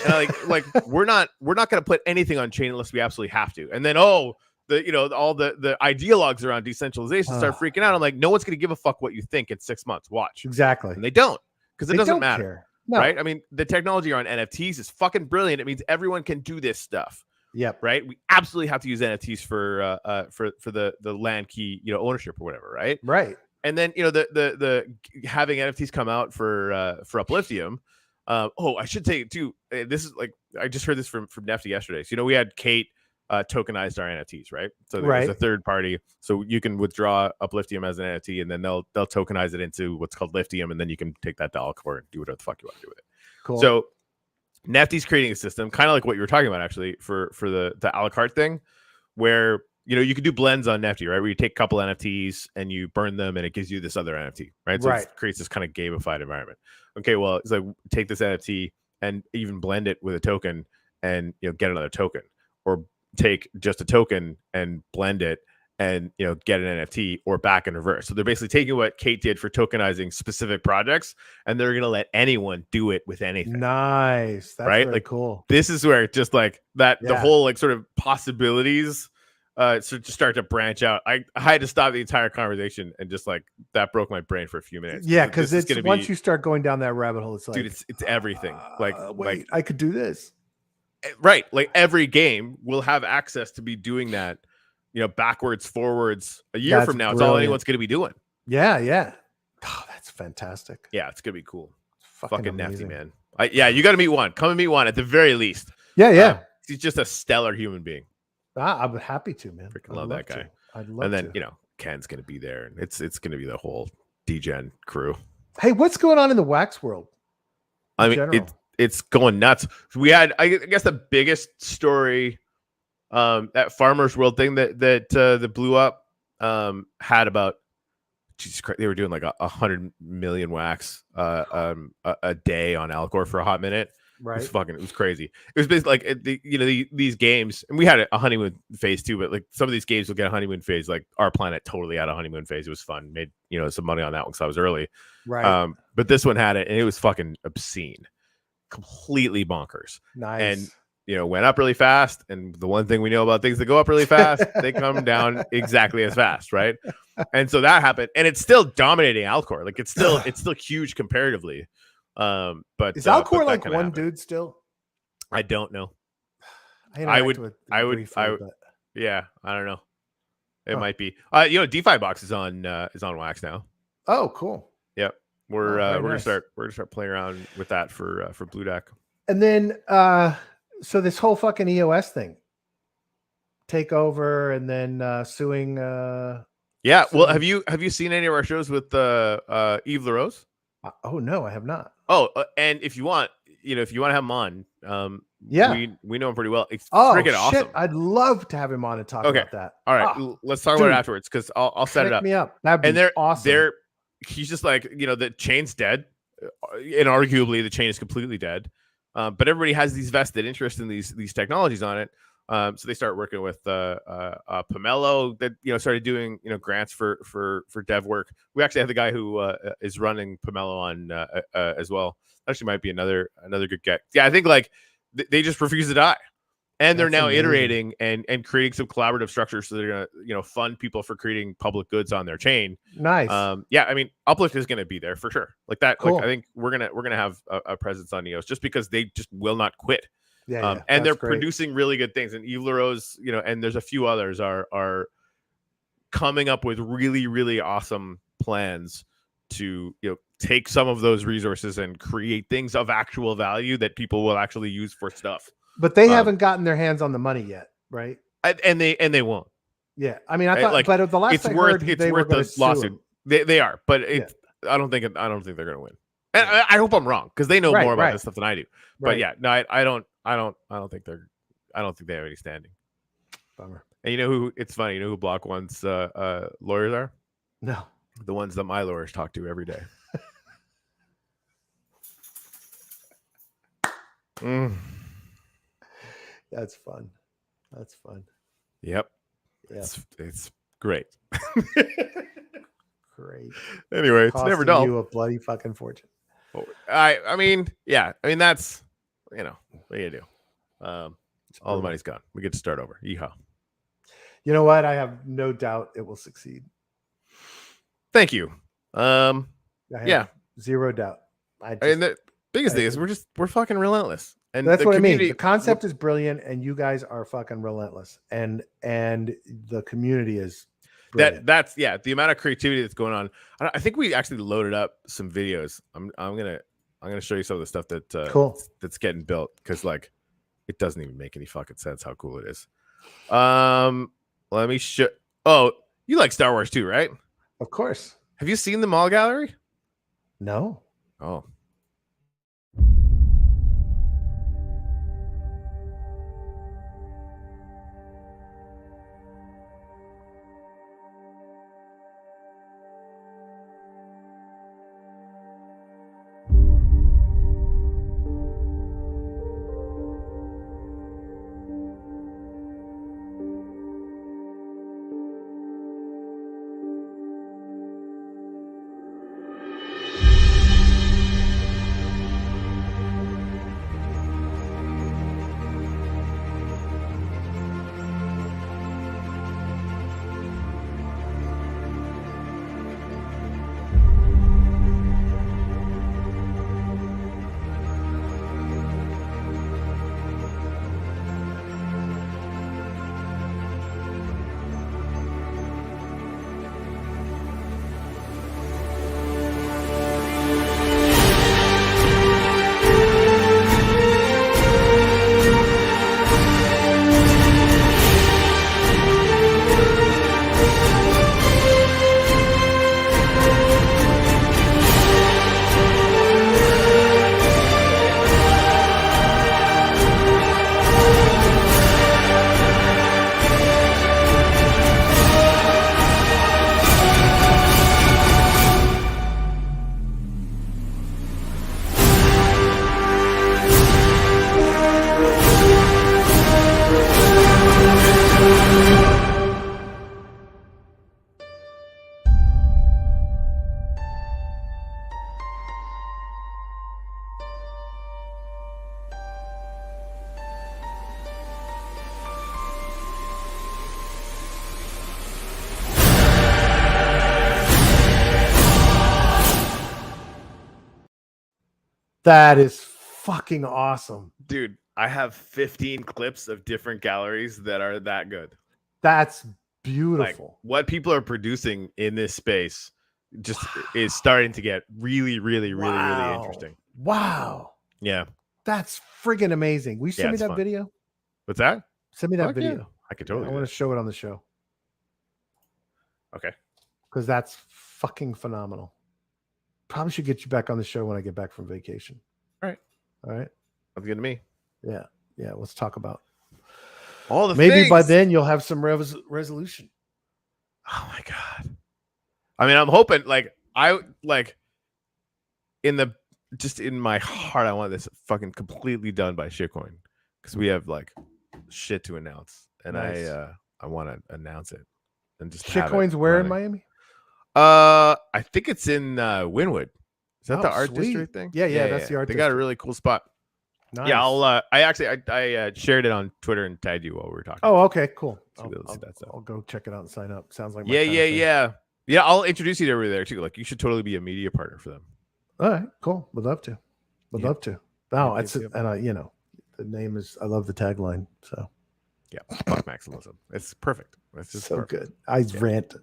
And like we're not going to put anything on chain unless we absolutely have to. And then all the ideologues around decentralization start freaking out. I'm like, no one's going to give a fuck what you think in 6 months. Watch. Exactly. And they don't, because it doesn't matter. No. right? I mean, the technology around NFTs is fucking brilliant. It means everyone can do this stuff. Yep. Right. We absolutely have to use NFTs for the land key, ownership or whatever. Right. Right. And then, the having NFTs come out for Upliftium. I should say too, this is like, I just heard this from Nefty yesterday. So, we had Kate tokenized our NFTs, right? So there's a third party. So you can withdraw Upliftium as an NFT, and then they'll tokenize it into what's called Liftium, and then you can take that to Alcor and do whatever the fuck you want to do with it. Cool. So Nefty's creating a system, kind of like what you were talking about, actually, for the a la carte thing, where you can do blends on Nefty, right? Where you take a couple NFTs and you burn them, and it gives you this other NFT, right? So it creates this kind of gamified environment. Okay, well, it's like take this NFT and even blend it with a token, and get another token, or take just a token and blend it and get an NFT, or back in reverse. So they're basically taking what Kate did for tokenizing specific projects, and they're going to let anyone do it with anything. Nice. That's right? Really like cool. This is where just like that, the whole like sort of possibilities start to branch out. I had to stop the entire conversation, and just like that broke my brain for a few minutes. Yeah, because it's once you start going down that rabbit hole, it's like, dude, it's everything. Wait, I could do this. Right. Like every game will have access to be doing that, backwards, forwards. A year from now, it's all anyone's going to be doing. Yeah. Oh, that's fantastic. Yeah, it's going to be cool. It's fucking Nefty, man. You got to meet one. Come and meet one at the very least. Yeah. He's just a stellar human being. I'm happy to, man. Freaking love that guy. I'd love and then, to. Ken's going to be there, and it's going to be the whole DGen crew. Hey, what's going on in the wax world? I mean, it's going nuts. We had, I guess, the biggest story, that Farmers World thing that blew up, had about, Jesus Christ, they were doing like 100 million wax a day on Alcor for a hot minute. Right. It was crazy. It was basically like these games, and we had a honeymoon phase too, but like some of these games will get a honeymoon phase. Like Our Planet totally had a honeymoon phase. It was fun. Made some money on that one because I was early. Right. But this one had it, and it was fucking obscene, completely bonkers. Nice. And went up really fast. And the one thing we know about things that go up really fast, they come down exactly as fast, right? And so that happened, and it's still dominating Alcor. Like it's still huge comparatively. But is Alcor like one dude still? I don't know. I would. Yeah, I don't know. It might be. DeFi Box is on Wax now. Oh, cool. Yep. We're gonna start playing around with that for Blue Deck. And then so this whole fucking EOS thing, take over, and then suing. Yeah. Well, have you seen any of our shows with Yves LaRose? Oh no, I have not. Oh, and if you want to have him on, we know him pretty well. It's freaking awesome. I'd love to have him on and talk about that. All right, let's talk about it afterwards, because I'll set it up. Me up. That'd be awesome. He's just like, the chain's dead, and arguably the chain is completely dead. But everybody has these vested interest in these technologies on it. So they start working with Pomelo that started doing grants for dev work. We actually have the guy who is running Pomelo on as well. Actually, might be another good get. Yeah, I think like they just refuse to die, and they're now iterating and creating some collaborative structures. So they're gonna fund people for creating public goods on their chain. Nice. I mean, Uplift is gonna be there for sure. Like that. Cool. Like, I think we're gonna have a presence on EOS just because they just will not quit. Yeah, and they're producing really good things. And Yves LaRose, and there's a few others are coming up with really, really awesome plans to take some of those resources and create things of actual value that people will actually use for stuff. But they haven't gotten their hands on the money yet, right? And they won't. Yeah, I mean, I thought, but the last I heard, they were the lawsuit. They are, but I don't think they're going to win. And I hope I'm wrong, because they know more about this stuff than I do. But yeah, no, I don't think they have any standing. Bummer. And who? It's funny. Who Block One's lawyers are? No, the ones that my lawyers talk to every day. That's fun. Yep. Yeah. It's great. Great. Anyway, it's never dull. You a bloody fucking fortune. I mean, that's what do you do? All the money's gone. We get to start over. Yeehaw. You know what? I have no doubt it will succeed. Thank you. Zero doubt. Biggest thing is we're fucking relentless. And that's what I mean. The community- concept is brilliant, and you guys are fucking relentless, and the community is brilliant. that's the amount of creativity that's going on. I think we actually loaded up some videos. I'm gonna show you some of the stuff that Cool. that's getting built, because like it doesn't even make any fucking sense how cool it is. Let me show. Oh, you like Star Wars too, right? Of course. Have you seen the mall gallery? No. Oh. That is fucking awesome. Dude, I have 15 clips of different galleries that are that good. That's Like beautiful. what people are producing in this space just is starting to get really, really, really, really interesting. Wow. Yeah. That's friggin' amazing. Will you send me it's that fun. video? What's that? Send me that Fuck yeah. video. I could I totally. want to show it on the show. Okay. Because that's fucking phenomenal. Probably should get you back on the show when I get back from vacation. All right. All right. Sounds good to me. Yeah. Yeah. Let's talk about All the maybe by things. then you'll have some resolution. Oh my god. I mean, I'm hoping in my heart, I want this fucking completely done by Shitcoin, because we have like shit to announce, and Nice. I want to announce it and just have it Shitcoins where in running. Miami? I think it's in Wynwood. Is that the art sweet. district thing? Yeah, that's the art They got a district. really cool spot. Nice. Yeah, I shared it on Twitter and tagged you while we were talking. Oh, okay, cool. So we'll see that stuff. I'll go check it out and sign up. Sounds like my Yeah, kind of yeah, thing. yeah. I'll introduce you to over there too. Like, you should totally be a media partner for them. All right, cool. Would love to. Would Yeah. love to. No, Yep, it's yep, yep. and the name is. I love the tagline. So Yeah, fuck maximalism. It's perfect. It's just so perfect. good. I rant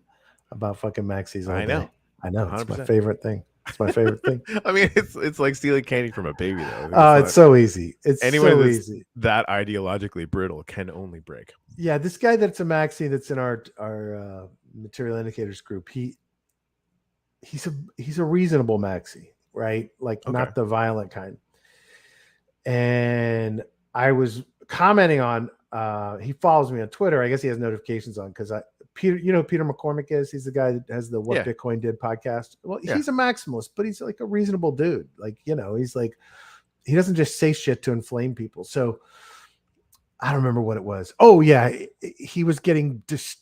about fucking maxis all I day. know. I know. It's my 100%. favorite thing. It's my favorite thing. I mean, it's like stealing candy from a baby, though. It's so easy. It's anyone so that's- easy. that ideologically brittle can only break. Yeah, this guy that's a maxi that's in our material indicators group. He's a reasonable maxi, right? Like Okay. not the violent kind. And I was commenting on. He follows me on Twitter. I guess he has notifications on because Peter. You know who Peter McCormick is? He's the guy that has the What Yeah. Bitcoin Did podcast. Well, Yeah. he's a maximalist, but he's like a reasonable dude. Like he's like he doesn't just say shit to inflame people. So I don't remember what it was. Oh yeah, he was getting just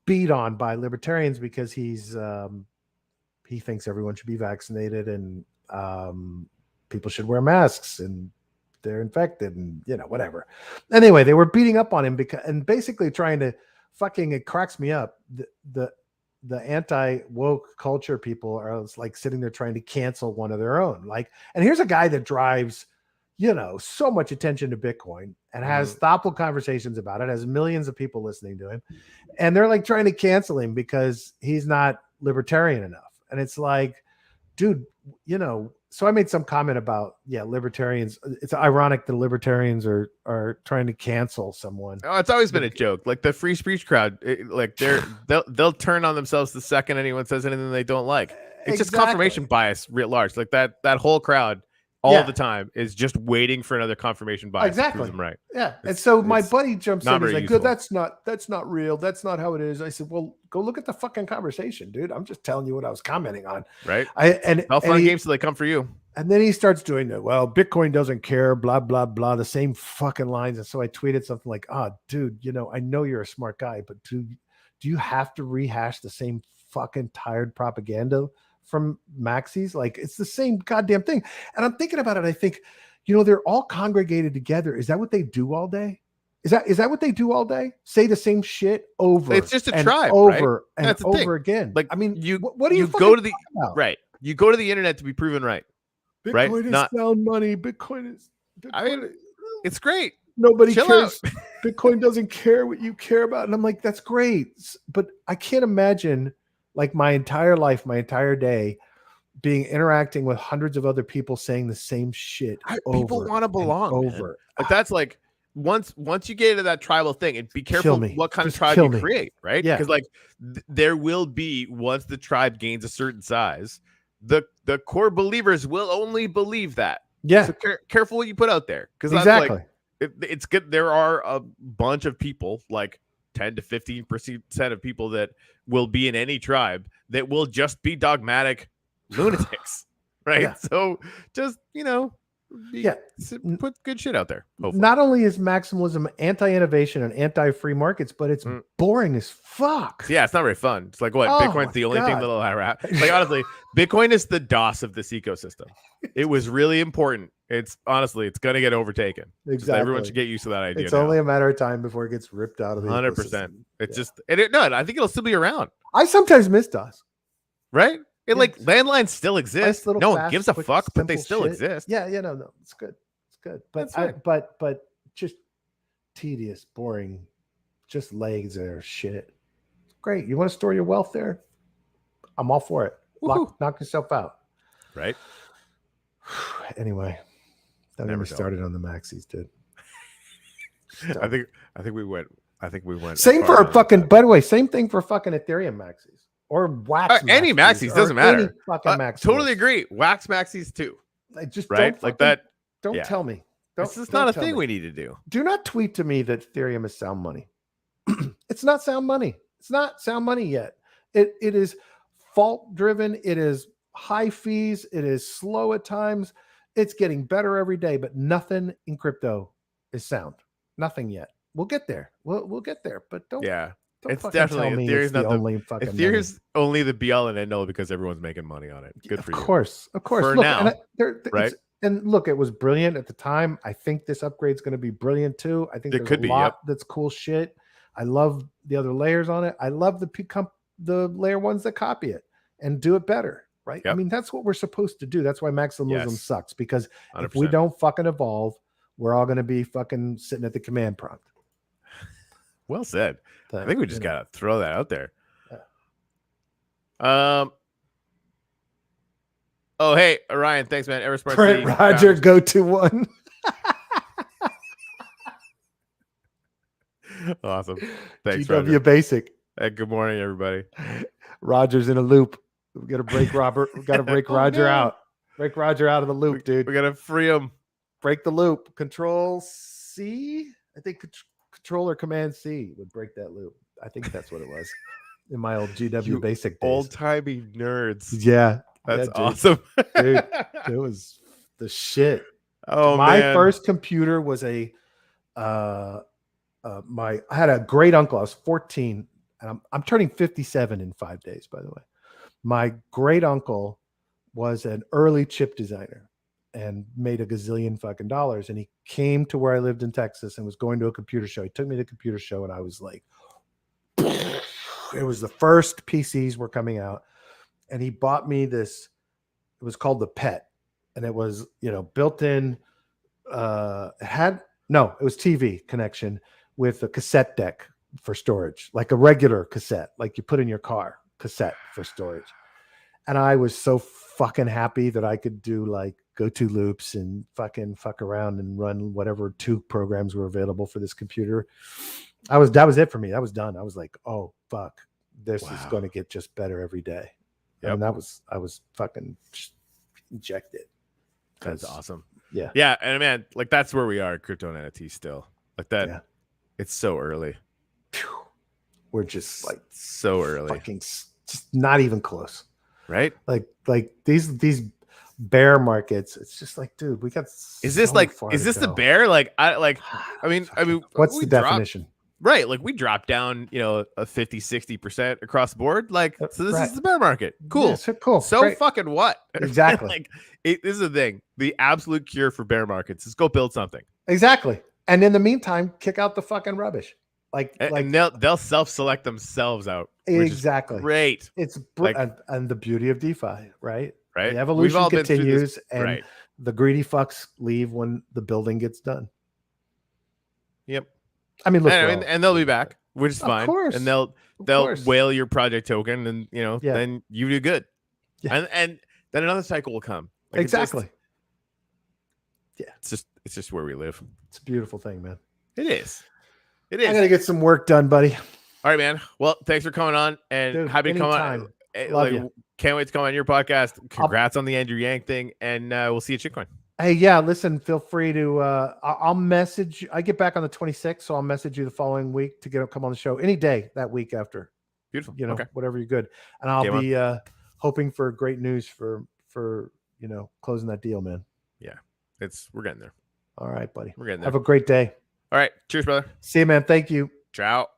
beat on by libertarians because he thinks everyone should be vaccinated and people should wear masks and they're infected and whatever. Anyway, they were beating up on him and basically trying to it cracks me up. The the anti-woke culture people are like sitting there trying to cancel one of their own. Like, and here's a guy that drives, so much attention to Bitcoin and has thoughtful conversations about it, has millions of people listening to him. And they're like trying to cancel him because he's not libertarian enough. And it's like, dude, so I made some comment about, libertarians. It's ironic that libertarians are trying to cancel someone. Oh, it's always been a joke. Like the free speech crowd, they'll turn on themselves the second anyone says anything they don't like. It's just confirmation bias writ large. Like that whole crowd all the time is just waiting for another confirmation bias to prove them right. Yeah. And so my buddy jumps in. He's like, good, that's not real. That's not how it is. I said, well, go look at the fucking conversation, dude. I'm just telling you what I was commenting on. Right. How fun games till they come for you. And then he starts doing that. Well, Bitcoin doesn't care, blah, blah, blah, the same fucking lines. And so I tweeted something like, dude, I know you're a smart guy, but do you have to rehash the same fucking tired propaganda from Maxis? Like, it's the same goddamn thing. And I'm thinking about it. I think, they're all congregated together. Is that what they do all day? Is that what they do all day? Say the same shit over. It's just a tribe, over right? and over again. Like, I mean, what do you go to the about? Right? You go to the internet to be proven right. Bitcoin is sound money. Bitcoin is. I mean, it's great. Nobody cares. Bitcoin doesn't care what you care about. And I'm like, that's great. But I can't imagine like my entire life, my entire day interacting with hundreds of other people saying the same shit. People want to belong. Over. Like that's like once you get into that tribal thing, and be careful what kind of tribe you create, right? Yeah. Because like there will be, once the tribe gains a certain size, the core believers will only believe that. Yeah. So careful what you put out there. Because exactly. It's good. There are a bunch of people, like 10 to 15% of people that will be in any tribe that will just be dogmatic lunatics, right? Yeah. So just, put good shit out there. Hopefully. Not only is maximalism anti-innovation and anti-free markets, but it's boring as fuck. Yeah, it's not very fun. It's like, what? Bitcoin's the only thing that'll happen. Like, honestly, Bitcoin is the DOS of this ecosystem. It was really important. It's going to get overtaken. Exactly. Just everyone should get used to that idea. It's only a matter of time before it gets ripped out of the 100%. Ecosystem. It's just, I think it'll still be around. I sometimes miss DOS. Right? Like landlines still exist. Nice no one gives a fuck, but they still exist. Yeah, no, it's good. It's good. But but just tedious, boring, just legs there, shit. Great. You want to store your wealth there? I'm all for it. Knock yourself out. Right. Anyway, don't get me started on the maxis, dude. I think we went. Same for a fucking. By the way, same thing for fucking Ethereum maxis. Or wax any maxis doesn't matter. Maxis. Totally agree. Wax maxis too. I just right like that. Don't tell me. This is not a thing we need to do. Do not tweet to me that Ethereum is sound money. It's not sound money. It's not sound money yet. It is fault driven. It is high fees. It is slow at times. It's getting better every day, but nothing in crypto is sound. Nothing yet. We'll get there. We'll get there. But don't. Yeah. Don't it's definitely Ethereum's not the only fucking. Ethereum's only the be all and end all because everyone's making money on it. Good for you. Of course. For look, now, right? And look, it was brilliant at the time. I think this upgrade's going to be brilliant too. I think there's a lot that's cool shit. I love the other layers on it. I love the layer ones that copy it and do it better. Right? Yep. I mean, that's what we're supposed to do. That's why maximalism sucks, because 100%. if we don't fucking evolve, we're all going to be fucking sitting at the command prompt. Well said. I think we just gotta throw that out there. Oh, hey, Ryan, thanks, man. Eversmart Brent Roger, go to one. Awesome. Thanks, GW Roger. Basic. Hey, good morning, everybody. Roger's in a loop. We gotta break Robert. We gotta break Roger out. Break Roger out of the loop, dude. We gotta free him. Break the loop. Control C. I think Control or Command C would break that loop. I think that's what it was in my old GW Basic days. Old-timey nerds. Yeah. That's awesome. Dude, it was the shit. Oh, my man. first computer was I had a great uncle. I was 14 and I'm turning 57 in 5 days, by the way. My great uncle was an early chip designer and made a gazillion fucking dollars. And he came to where I lived in Texas and was going to a computer show. He took me to a computer show and I was like, it was the first PCs were coming out, and he bought me this. It was called the Pet, and it was, you know, built in. It was TV connection with a cassette deck for storage, like a regular cassette, like you put in your car, cassette for storage. And I was so fucking happy that I could do like go-to loops and fucking fuck around and run whatever 2 programs were available for this computer. That was it for me. That was done. I was like, oh fuck, this is going to get just better every day. Yep. And I was fucking injected. That's awesome. Yeah. Yeah. And man, like that's where we are at crypto and NFT still. Like that. Yeah. It's so early. We're just like so early. Fucking just not even close. Right? Like these bear markets, it's just like, dude, we got is this the bear? Like I mean what's the definition? Right, like we dropped down, you know, a 50-60% across the board. Like, so this is the bear market. Cool. Yeah, so cool. So great. fucking what? Exactly. Like this is the thing. The absolute cure for bear markets is go build something. Exactly. And in the meantime, kick out the fucking rubbish. And they'll self-select themselves out. Exactly. Great. It's and the beauty of DeFi, right? Right. The evolution continues, and right. the greedy fucks leave when the building gets done. Yep. I mean, look, and they'll be back, which is fine. Course. And they'll whale your project token, and you know, then you do good. Yeah. And then another cycle will come. Like exactly. It's just where we live. It's a beautiful thing, man. It is. I gotta get some work done, buddy. All right, man. Well, thanks for coming on, and dude, happy to come on. Love you. Can't wait to come on your podcast. Congrats on the Andrew Yang thing, and we'll see you at Shitcoin. Hey, yeah, listen, feel free to I'll message you. I get back on the 26th, so I'll message you the following week to come on the show any day that week after. Beautiful. You know, whatever you're good. And I'll be hoping for great news for you know, closing that deal, man. Yeah. We're getting there. All right, buddy. We're getting there. Have a great day. All right. Cheers, brother. See you, man. Thank you. Ciao.